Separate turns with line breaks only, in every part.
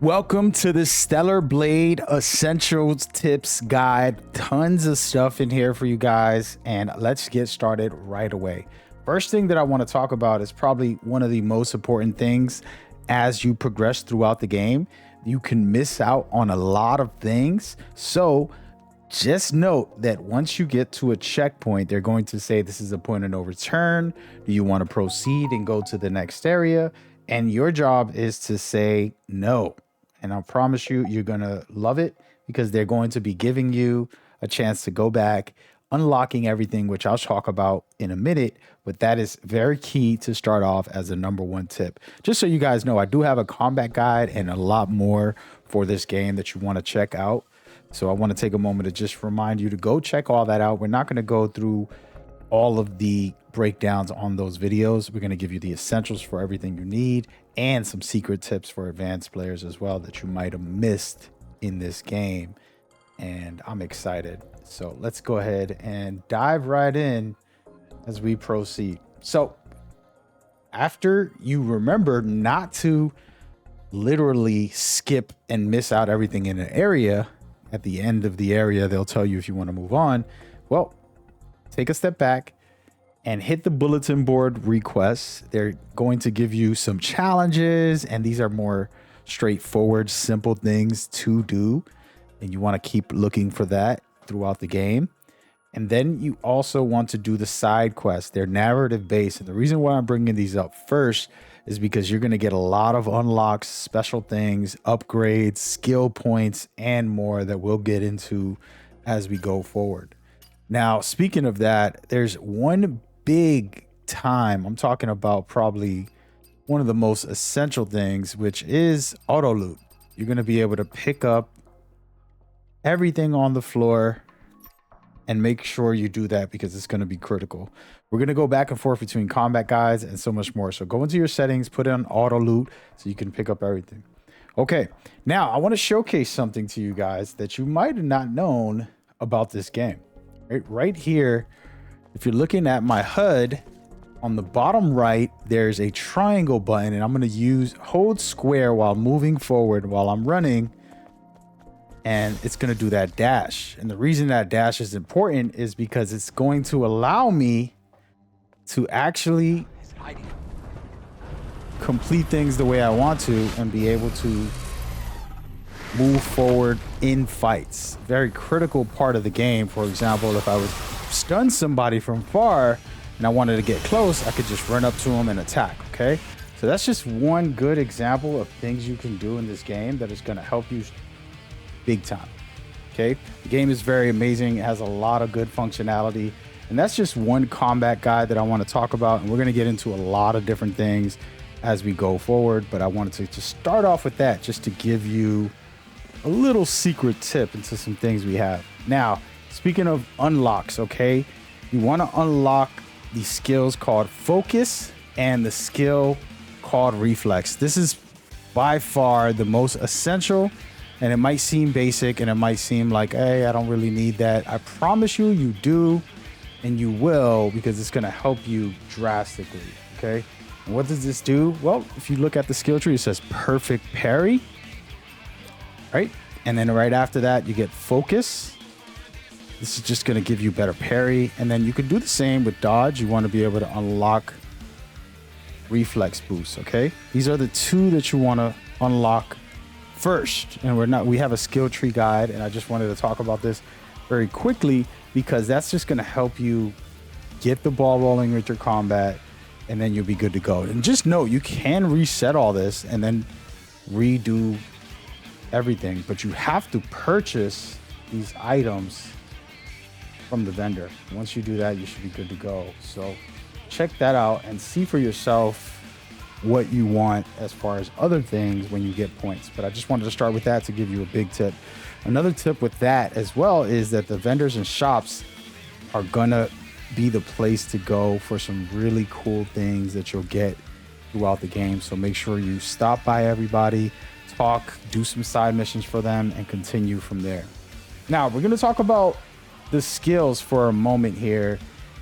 Welcome to the Stellar Blade Essentials Tips Guide. Tons of stuff in here for you guys, and let's get started right away. First thing that I want to talk about is probably one of the most important things as you progress throughout the game. You can miss out on a lot of things. So just note that once you get to a checkpoint, they're going to say this is a point of no return. Do you want to proceed and go to the next area? And your job is to say no. And I promise you, you're going to love it because they're going to be giving you a chance to go back, unlocking everything, which I'll talk about in a minute. But that is very key to start off as a number one tip. Just so you guys know, I do have a combat guide and a lot more for this game that you want to check out. So I want to take a moment to just remind you to go check all that out. We're not going to go through all of the breakdowns on those videos. We're going to give you the essentials for everything you need and some secret tips for advanced players as well that you might have missed in this game. And I'm excited. So let's go ahead and dive right in as we proceed. So after you remember not to literally skip and miss out everything in an area, at the end of the area, they'll tell you if you want to move on. Well, take a step back and hit the bulletin board requests. They're going to give you some challenges, and these are more straightforward, simple things to do. And you want to keep looking for that throughout the game. And then you also want to do the side quests. They're narrative based. And the reason why I'm bringing these up first is because you're going to get a lot of unlocks, special things, upgrades, skill points, and more that we'll get into as we go forward. Now, speaking of that, there's one big time. I'm talking about probably one of the most essential things, which is auto loot. You're going to be able to pick up everything on the floor and make sure you do that because it's going to be critical. We're going to go back and forth between combat guides and so much more. So go into your settings, put in auto loot so you can pick up everything. Okay, now I want to showcase something to you guys that you might have not known about this game. Right here, if you're looking at my HUD, on the bottom right, there's a triangle button, and I'm going to hold square while moving forward while I'm running, and it's going to do that dash. And the reason that dash is important is because it's going to allow me to actually complete things the way I want to and be able to move forward in fights. Very critical part of the game. For example, if I was stun somebody from far and I wanted to get close, I could just run up to them and attack. Okay, so that's just one good example of things you can do in this game that is going to help you big time. Okay, the game is very amazing. It has a lot of good functionality, and that's just one combat guide that I want to talk about, and we're going to get into a lot of different things as we go forward, but I wanted to just start off with that just to give you a little secret tip into some things we have. Now, speaking of unlocks, okay, you want to unlock the skills called focus and the skill called reflex. This is by far the most essential, and it might seem basic and it might seem like, hey, I don't really need that. I promise you, you do, and you will, because it's going to help you drastically. Okay, and what does this do? Well, if you look at the skill tree, it says perfect parry. Right, and then right after that you get focus. This is just going to give you better parry, and then you can do the same with dodge. You want to be able to unlock reflex boost. Okay, these are the two that you want to unlock first, and we have a skill tree guide, and I just wanted to talk about this very quickly because that's just going to help you get the ball rolling with your combat, and then you'll be good to go. And just note, you can reset all this and then redo everything, but you have to purchase these items from the vendor. Once you do that, you should be good to go. So check that out and see for yourself what you want as far as other things when you get points. But I just wanted to start with that to give you a big tip. Another tip with that as well is that the vendors and shops are gonna be the place to go for some really cool things that you'll get throughout the game. So make sure you stop by everybody, talk, do some side missions for them, and continue from there. Now we're going to talk about the skills for a moment here,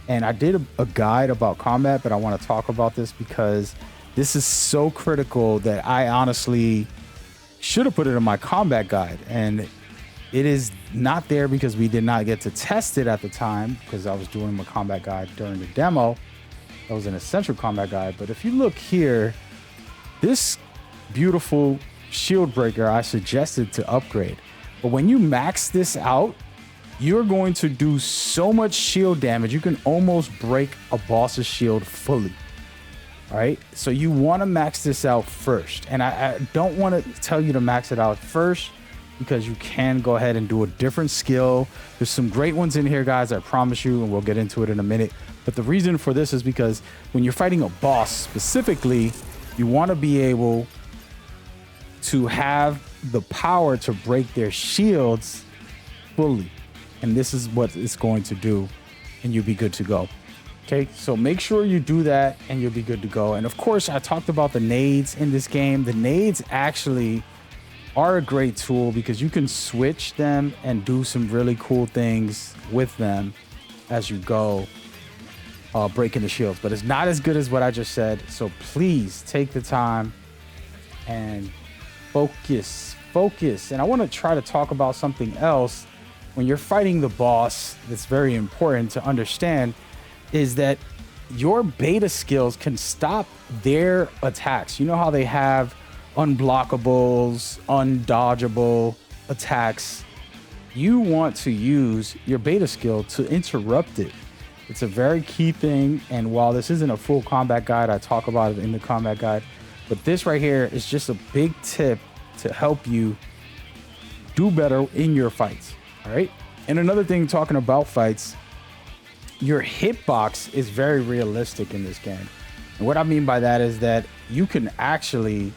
and I did a guide about combat, but I want to talk about this because this is so critical that I honestly should have put it in my combat guide, and it is not there because we did not get to test it at the time because I was doing my combat guide during the demo. That was an essential combat guide. But if you look here, this beautiful shield breaker I suggested to upgrade. But when you max this out, you're going to do so much shield damage. You can almost break a boss's shield fully. All right, so you want to max this out first. And I don't want to tell you to max it out first because you can go ahead and do a different skill. There's some great ones in here, guys, I promise you, and we'll get into it in a minute. But the reason for this is because when you're fighting a boss specifically, you want to be able to have the power to break their shields fully. And this is what it's going to do, and you'll be good to go. Okay, so make sure you do that and you'll be good to go. And of course, I talked about the nades in this game. The nades actually are a great tool because you can switch them and do some really cool things with them as you go, breaking the shields. But it's not as good as what I just said. So please take the time and focus. And I want to try to talk about something else. When you're fighting the boss, that's very important to understand is that your beta skills can stop their attacks. You know how they have unblockables, undodgeable attacks? You want to use your beta skill to interrupt it. It's a very key thing. And while this isn't a full combat guide, I talk about it in the combat guide. But this right here is just a big tip to help you do better in your fights. All right. And another thing, talking about fights, your hitbox is very realistic in this game. And what I mean by that is that you can actually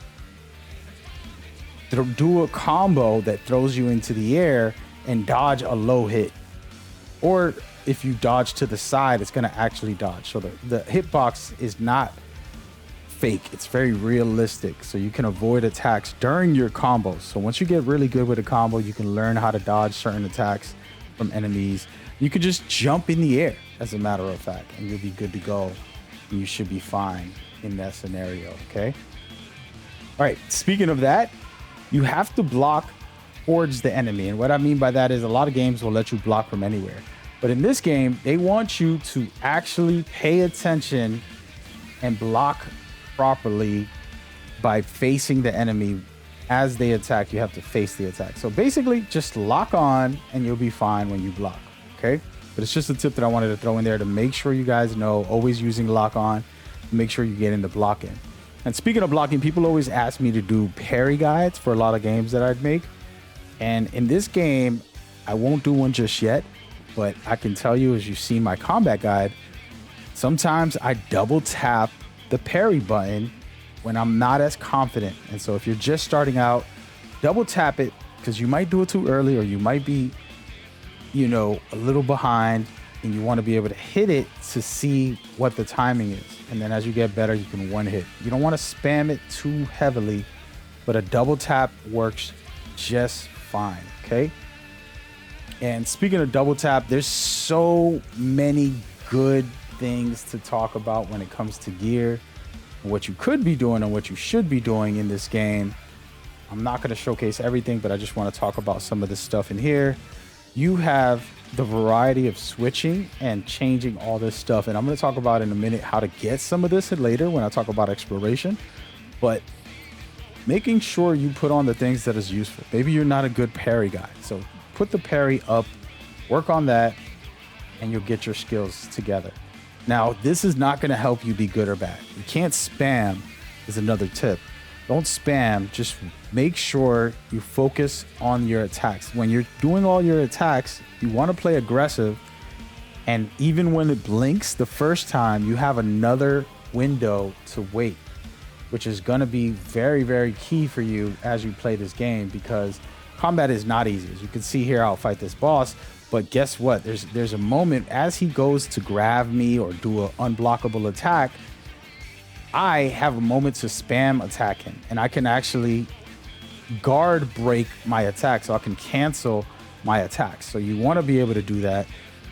do a combo that throws you into the air and dodge a low hit. Or if you dodge to the side, it's going to actually dodge. So the hitbox is not fake. It's very realistic. So you can avoid attacks during your combos. So once you get really good with a combo, you can learn how to dodge certain attacks from enemies. You could just jump in the air, as a matter of fact, and you'll be good to go. And you should be fine in that scenario, okay? All right, speaking of that, you have to block towards the enemy. And what I mean by that is a lot of games will let you block from anywhere. But in this game, they want you to actually pay attention and block properly by facing the enemy. As they attack, you have to face the attack. So basically, just lock on and you'll be fine when you block. Okay, but it's just a tip that I wanted to throw in there to make sure you guys know, always using lock on, make sure you get into blocking. And speaking of blocking, people always ask me to do parry guides for a lot of games that I'd make. And in this game, I won't do one just yet, but I can tell you, as you see my combat guide, sometimes I double tap the parry button when I'm not as confident. And so if you're just starting out, double tap it because you might do it too early or you might be, you know, a little behind, and you want to be able to hit it to see what the timing is. And then as you get better, you can one hit. You don't want to spam it too heavily, but a double tap works just fine. Okay. And speaking of double tap, there's so many good things to talk about when it comes to gear, what you could be doing and what you should be doing in this game. I'm not going to showcase everything, but I just want to talk about some of this stuff in here. You have the variety of switching and changing all this stuff. And I'm going to talk about in a minute how to get some of this later when I talk about exploration. But making sure you put on the things that is useful. Maybe you're not a good parry guy. So put the parry up, work on that, and you'll get your skills together. Now, this is not going to help you be good or bad. You can't spam is another tip. Don't spam, just make sure you focus on your attacks. When you're doing all your attacks, you want to play aggressive. And even when it blinks the first time, you have another window to wait, which is going to be very, very key for you as you play this game, because combat is not easy. As you can see here, I'll fight this boss. But guess what? There's a moment as he goes to grab me or do an unblockable attack, I have a moment to spam attack him, and I can actually guard break my attack, so I can cancel my attacks. So you want to be able to do that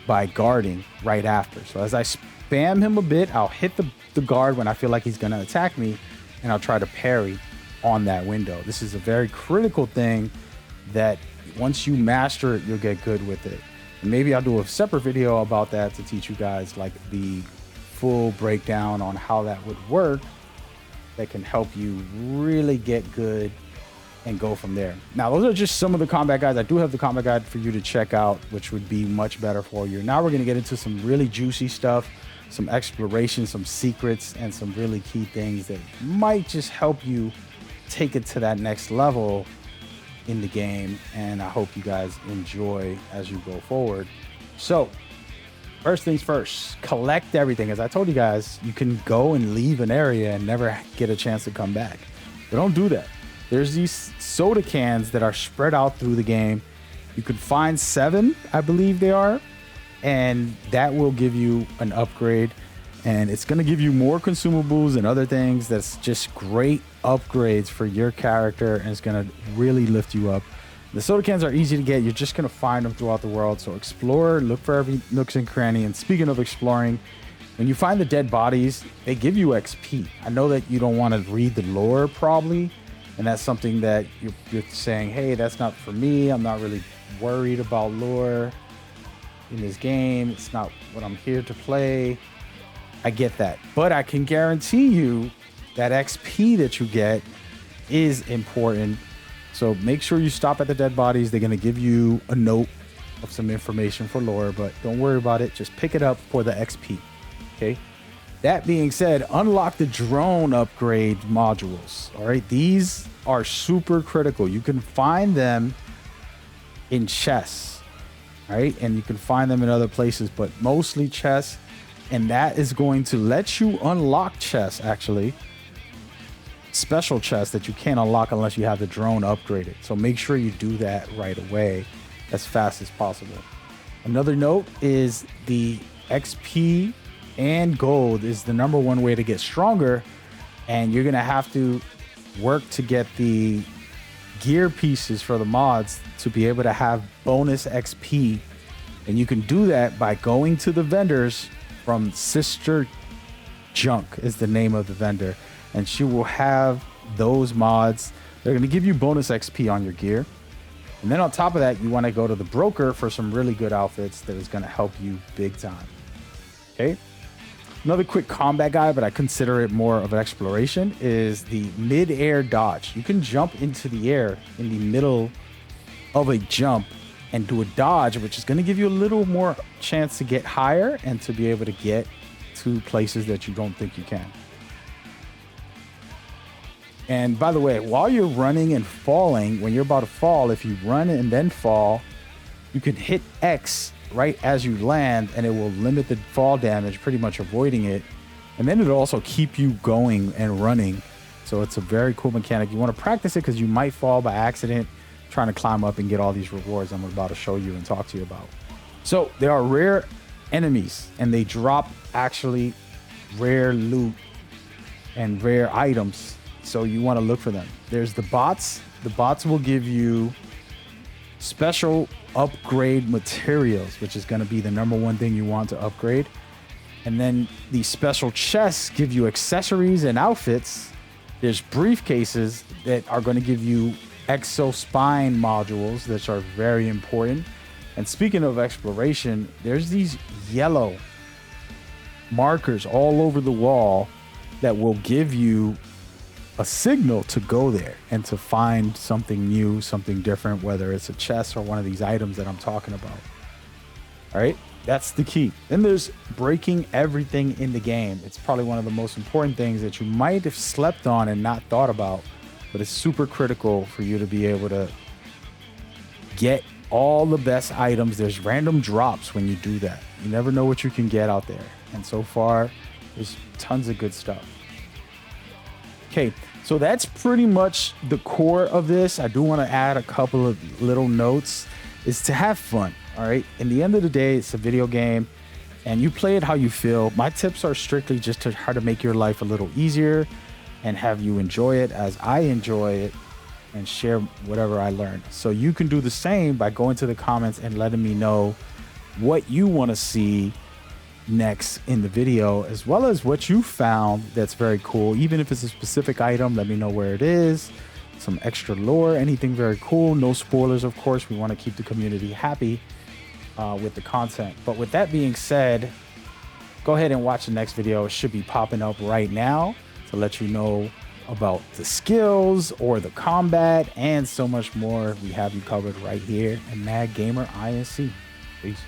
by guarding right after. So as I spam him a bit, I'll hit the guard when I feel like he's going to attack me, and I'll try to parry on that window. This is a very critical thing that once you master it, you'll get good with it. And maybe I'll do a separate video about that to teach you guys like the full breakdown on how that would work that can help you really get good and go from there. Now, those are just some of the combat guides. I do have the combat guide for you to check out, which would be much better for you. Now we're going to get into some really juicy stuff, some exploration, some secrets, and some really key things that might just help you take it to that next level in the game. And I hope you guys enjoy as you go forward. So first things first, collect everything. As I told you guys, you can go and leave an area and never get a chance to come back. But don't do that. There's these soda cans that are spread out through the game. You can find 7, I believe they are, and that will give you an upgrade. And it's going to give you more consumables and other things. That's just great upgrades for your character, and it's going to really lift you up. The soda cans are easy to get. You're just going to find them throughout the world. So explore, look for every nooks and cranny. And speaking of exploring, when you find the dead bodies, they give you XP. I know that you don't want to read the lore probably, and that's something that you're saying, hey, that's not for me. I'm not really worried about lore in this game. It's not what I'm here to play. I get that. But I can guarantee you that XP that you get is important. So make sure you stop at the dead bodies. They're going to give you a note of some information for lore, but don't worry about it. Just pick it up for the XP. Okay. That being said, unlock the drone upgrade modules. All right. These are super critical. You can find them in chests, right? And you can find them in other places, but mostly chests. And that is going to let you unlock chests, actually. Special chests that you can't unlock unless you have the drone upgraded. So make sure you do that right away as fast as possible. Another note is the XP and gold is the #1 way to get stronger, and you're gonna have to work to get the gear pieces for the mods to be able to have bonus XP. And you can do that by going to the vendors from Sister Junk is the name of the vendor, and she will have those mods. They're going to give you bonus XP on your gear. And then on top of that, you want to go to the broker for some really good outfits that is going to help you big time. Okay. Another quick combat guide, but I consider it more of an exploration, is the mid-air dodge. You can jump into the air in the middle of a jump and do a dodge, which is going to give you a little more chance to get higher and to be able to get to places that you don't think you can. And by the way, while you're running and falling, when you're about to fall, if you run and then fall, you can hit X right as you land, and it will limit the fall damage, pretty much avoiding it. And then it'll also keep you going and running. So it's a very cool mechanic. You want to practice it because you might fall by accident trying to climb up and get all these rewards I'm about to show you and talk to you about. So there are rare enemies, and they drop actually rare loot and rare items. So you want to look for them. There's the bots. The bots will give you special upgrade materials, which is going to be the #1 thing you want to upgrade. And then the special chests give you accessories and outfits. There's briefcases that are going to give you exo spine modules, which are very important. And speaking of exploration, there's these yellow markers all over the wall that will give you a signal to go there and to find something new, something different, whether it's a chest or one of these items that I'm talking about. All right, that's the key. Then there's breaking everything in the game. It's probably one of the most important things that you might have slept on and not thought about, but it's super critical for you to be able to get all the best items. There's random drops when you do that. You never know what you can get out there. And so far, there's tons of good stuff. Okay, so that's pretty much the core of this. I do want to add a couple of little notes, is to have fun. All right. In the end of the day, it's a video game and you play it how you feel. My tips are strictly just to how to make your life a little easier and have you enjoy it as I enjoy it and share whatever I learned. So you can do the same by going to the comments and letting me know what you want to see next in the video, as well as what you found that's very cool. Even if it's a specific item, let me know where it is. Some extra lore, anything very cool. No spoilers, of course. We want to keep the community happy with the content. But with that being said, go ahead and watch the next video. It should be popping up right now to let you know about the skills or the combat and so much more. We have you covered right here in Mad Gamer INC. Peace.